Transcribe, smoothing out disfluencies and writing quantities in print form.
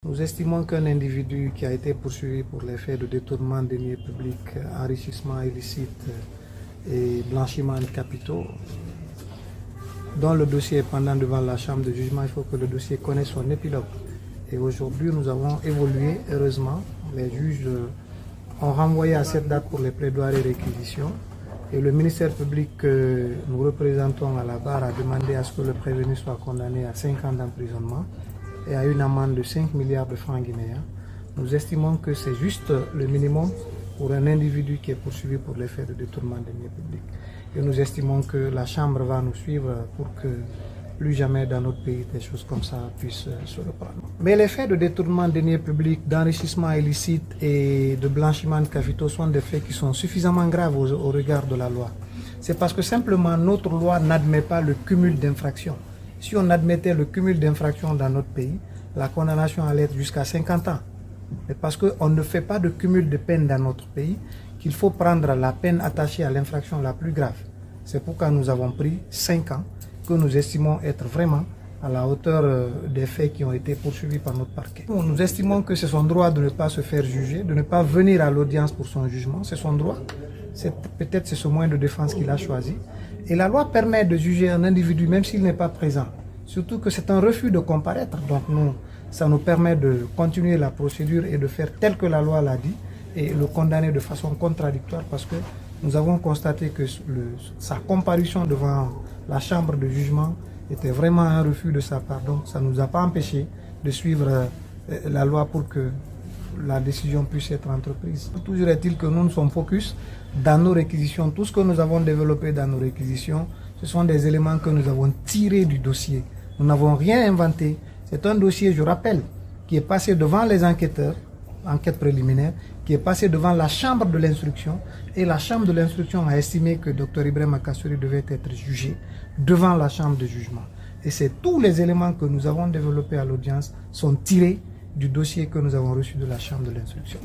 Nous estimons qu'un individu qui a été poursuivi pour les faits de détournement de deniers publics, enrichissement illicite et blanchiment de capitaux, dont le dossier est pendant devant la chambre de jugement, il faut que le dossier connaisse son épilogue. Et aujourd'hui, nous avons évolué, heureusement. Les juges ont renvoyé à cette date pour les plaidoiries et réquisitions. Et le ministère public que nous représentons à la barre a demandé à ce que le prévenu soit condamné à 5 ans d'emprisonnement et à une amende de 5 milliards de francs guinéens. Nous estimons que c'est juste le minimum pour un individu qui est poursuivi pour les faits de détournement de deniers publics. Et nous estimons que la Chambre va nous suivre pour que plus jamais dans notre pays des choses comme ça puissent se reprendre. Mais les faits de détournement de deniers publics, d'enrichissement illicite et de blanchiment de capitaux sont des faits qui sont suffisamment graves au regard de la loi. C'est parce que simplement notre loi n'admet pas le cumul d'infractions. Si on admettait le cumul d'infractions dans notre pays, la condamnation allait être jusqu'à 50 ans. Mais parce qu'on ne fait pas de cumul de peine dans notre pays, qu'il faut prendre la peine attachée à l'infraction la plus grave. C'est pourquoi nous avons pris 5 ans, que nous estimons être vraiment à la hauteur des faits qui ont été poursuivis par notre parquet. Nous estimons que c'est son droit de ne pas se faire juger, de ne pas venir à l'audience pour son jugement, c'est son droit. Peut-être c'est ce moyen de défense qu'il a choisi. Et la loi permet de juger un individu même s'il n'est pas présent. Surtout que c'est un refus de comparaître. Donc ça nous permet de continuer la procédure et de faire tel que la loi l'a dit et le condamner de façon contradictoire parce que nous avons constaté que sa comparution devant la chambre de jugement était vraiment un refus de sa part. Donc ça ne nous a pas empêché de suivre la loi pour que la décision puisse être entreprise. Toujours est-il que nous sommes focus dans nos réquisitions. Tout ce que nous avons développé dans nos réquisitions, ce sont des éléments que nous avons tirés du dossier. Nous n'avons rien inventé. C'est un dossier, je rappelle, qui est passé devant les enquêteurs, enquête préliminaire, qui est passé devant la chambre de l'instruction et la chambre de l'instruction a estimé que Dr Ibrahima Kassory devait être jugé devant la chambre de jugement. Et c'est tous les éléments que nous avons développés à l'audience sont tirés du dossier que nous avons reçu de la chambre de l'instruction.